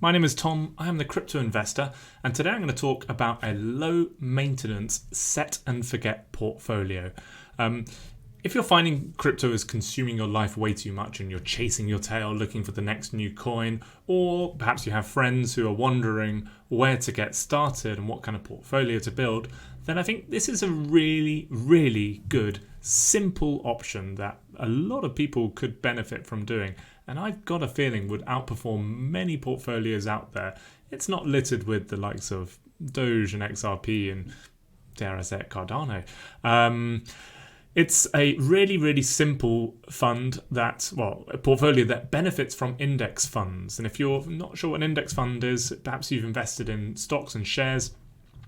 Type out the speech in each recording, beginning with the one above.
My name is Tom, I am the crypto investor, and today I'm going to talk about a low maintenance set and forget portfolio. If you're finding crypto is consuming your life way too much and you're chasing your tail looking for the next new coin, or perhaps you have friends who are wondering where to get started and what kind of portfolio to build, then I think this is a really, really good, simple option that a lot of people could benefit from doing. And I've got a feeling would outperform many portfolios out there. It's not littered with the likes of Doge and XRP and, dare I say it, Cardano. It's a really, really simple fund a portfolio that benefits from index funds. And if you're not sure what an index fund is, perhaps you've invested in stocks and shares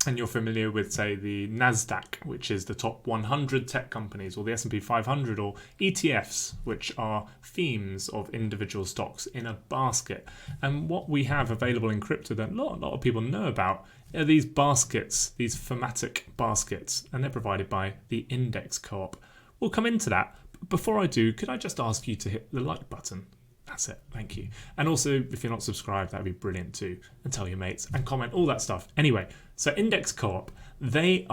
and you're familiar with, say, the Nasdaq, which is the top 100 tech companies, or the S&P 500, or ETFs, which are themes of individual stocks in a basket. And what we have available in crypto that a lot of people know about are these baskets, these thematic baskets, and they're provided by the index CoOp. We'll come into that. But before I do, could I just ask you to hit the like button? That's it. Thank you. And also, if you're not subscribed, that'd be brilliant too. And tell your mates and comment, all that stuff. Anyway, so Index CoOp, they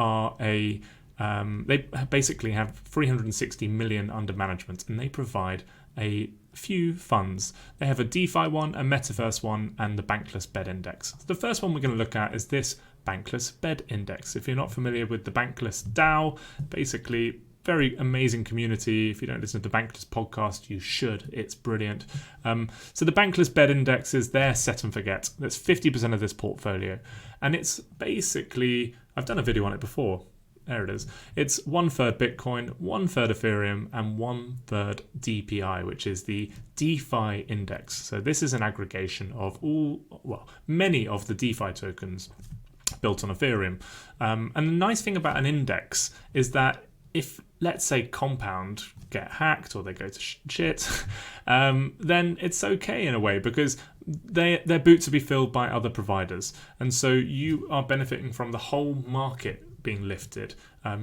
basically have 360 million under management, and they provide a few funds. They have a DeFi one, a Metaverse one, and the Bankless Bed index. So the first one we're going to look at is this Bankless Bed index. If you're not familiar with the Bankless DAO, basically very amazing community. If you don't listen to the Bankless podcast, you should. It's brilliant. So the Bankless Bed Index is their set and forget. That's 50% of this portfolio. And it's basically, I've done a video on it before. There it is. It's 1/3 Bitcoin, 1/3 Ethereum, and 1/3 DPI, which is the DeFi index. So this is an aggregation of many of the DeFi tokens built on Ethereum. And the nice thing about an index is that if, let's say, Compound get hacked or they go to shit, then it's okay in a way because their boots will be filled by other providers. And so you are benefiting from the whole market being lifted.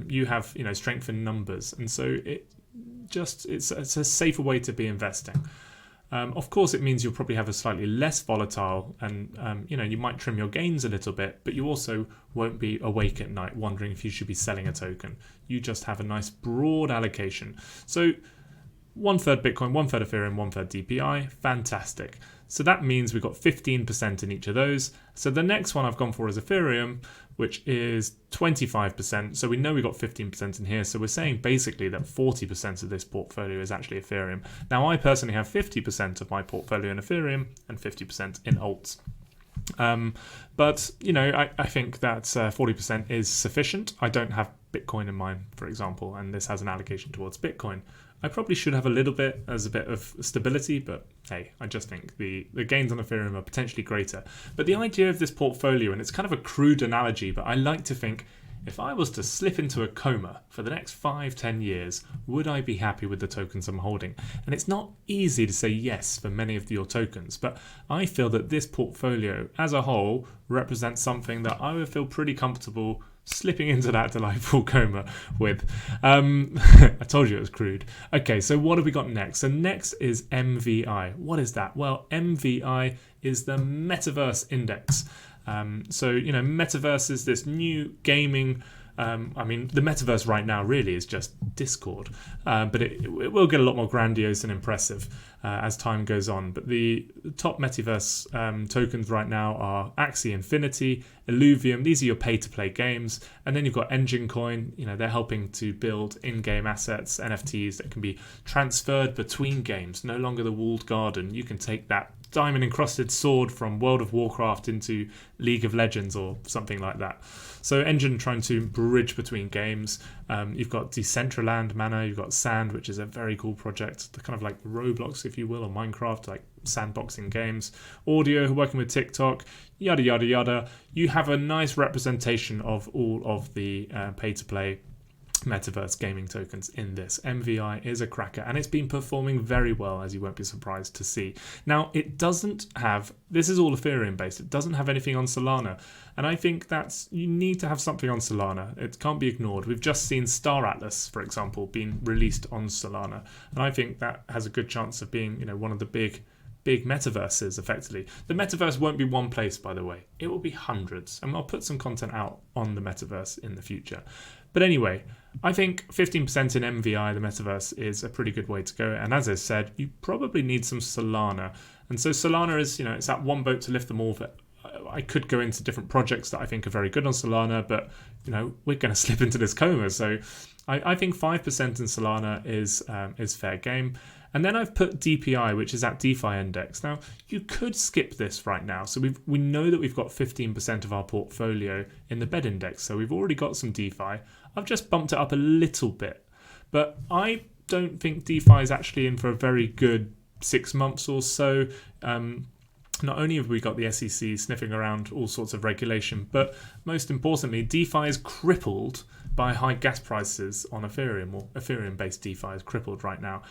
You have, strength in numbers. And so it's a safer way to be investing. Of course, it means you'll probably have a slightly less volatile and, you might trim your gains a little bit, but you also won't be awake at night wondering if you should be selling a token. You just have a nice broad allocation. So 1/3 Bitcoin, 1/3 Ethereum, 1/3 DPI, fantastic. So that means we've got 15% in each of those. So the next one I've gone for is Ethereum, which is 25%. So we know we've got 15% in here. So we're saying basically that 40% of this portfolio is actually Ethereum. Now, I personally have 50% of my portfolio in Ethereum and 50% in alts. But I think that 40% is sufficient. I don't have Bitcoin in mine, for example, and this has an allocation towards Bitcoin. I probably should have a little bit as a bit of stability, but hey, I just think the gains on Ethereum are potentially greater. But the idea of this portfolio, and it's kind of a crude analogy, but I like to think, if I was to slip into a coma for the next 5-10 years, would I be happy with the tokens I'm holding? And it's not easy to say yes for many of your tokens, but I feel that this portfolio as a whole represents something that I would feel pretty comfortable slipping into that delightful coma with. I told you it was crude. Okay, so what have we got next? So next is MVI. What is that? Well, MVI is the Metaverse Index. Metaverse is this new gaming. The Metaverse right now really is just Discord, but it will get a lot more grandiose and impressive as time goes on. But the top Metaverse tokens right now are Axie Infinity, Illuvium. These are your pay-to-play games. And then you've got Engine Coin. They're helping to build in-game assets, NFTs that can be transferred between games. No longer the walled garden. You can take that diamond encrusted sword from World of Warcraft into League of Legends or something like that. So Engine trying to bridge between games. You've got Decentraland Mana, you've got Sand, which is a very cool project. They're kind of like Roblox, if you will, or Minecraft, like sandboxing games. Audio, working with TikTok, yada, yada, yada. You have a nice representation of all of the pay-to-play Metaverse gaming tokens in this. MVI is a cracker and it's been performing very well, as you won't be surprised to see. Now, it doesn't have, this is all Ethereum based, it doesn't have anything on Solana. And I think you need to have something on Solana. It can't be ignored. We've just seen Star Atlas, for example, being released on Solana. And I think that has a good chance of being, one of the big big metaverses, effectively. The metaverse won't be one place, by the way. It will be hundreds. And I'll put some content out on the metaverse in the future. But anyway, I think 15% in MVI, the metaverse, is a pretty good way to go. And as I said, you probably need some Solana. And so Solana is, it's that one boat to lift them all. I could go into different projects that I think are very good on Solana, but we're going to slip into this coma. So I think 5% in Solana is fair game. And then I've put DPI, which is that DeFi index. Now, you could skip this right now. So we know that we've got 15% of our portfolio in the bed index. So we've already got some DeFi. I've just bumped it up a little bit. But I don't think DeFi is actually in for a very good 6 months or so. Not only have we got the SEC sniffing around all sorts of regulation, but most importantly, DeFi is crippled by high gas prices on Ethereum, or Ethereum-based DeFi is crippled right now.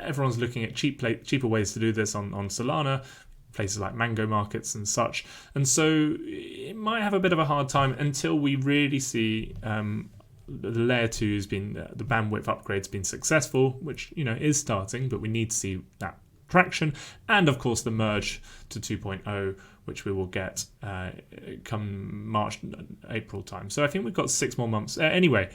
Everyone's looking at cheaper ways to do this on Solana, places like Mango markets and such. And so it might have a bit of a hard time until we really see the layer 2 has been, the bandwidth upgrade's been successful, which, is starting, but we need to see that traction. And of course, the merge to 2.0, which we will get come March, April time. So I think we've got 6 more months. Anyway,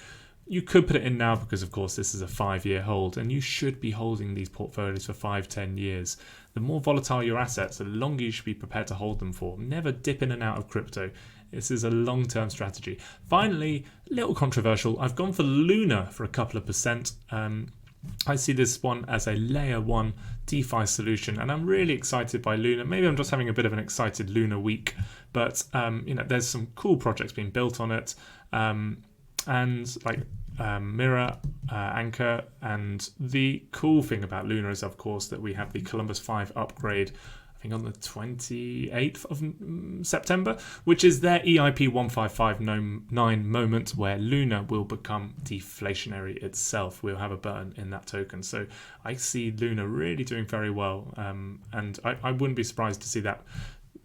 you could put it in now because, of course, this is a 5-year hold, and you should be holding these portfolios for 5-10 years. The more volatile your assets, the longer you should be prepared to hold them for. Never dip in and out of crypto. This is a long-term strategy. Finally, a little controversial. I've gone for Luna for a couple of percent. I see this one as a layer 1 DeFi solution, and I'm really excited by Luna. Maybe I'm just having a bit of an excited Luna week, but there's some cool projects being built on it. And like Mirror, Anchor, and the cool thing about Luna is, of course, that we have the Columbus 5 upgrade, I think on the 28th of September, which is their EIP 15599 moment where Luna will become deflationary itself. We'll have a burn in that token. So I see Luna really doing very well, and I wouldn't be surprised to see that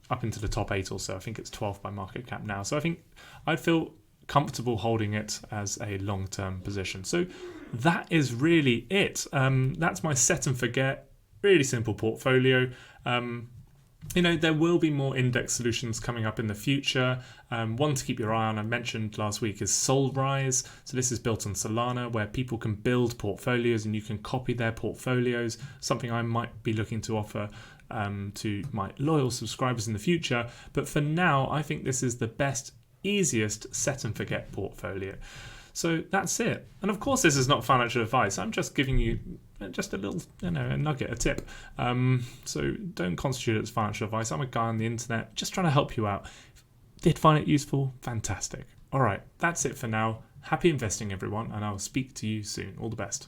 up into the top 8 or so. I think it's 12 by market cap now. So I think I'd feel comfortable holding it as a long-term position. So that is really it. That's my set and forget, really simple portfolio. There will be more index solutions coming up in the future. One to keep your eye on, I mentioned last week, is Solrise. So this is built on Solana, where people can build portfolios and you can copy their portfolios, something I might be looking to offer to my loyal subscribers in the future. But for now, I think this is the best, easiest set and forget portfolio. So that's it. And of course, this is not financial advice. I'm just giving you just a little, a nugget, a tip. So don't constitute it as financial advice. I'm a guy on the internet just trying to help you out. Did find it useful? Fantastic. All right, that's it for now. Happy investing, everyone, and I'll speak to you soon. All the best.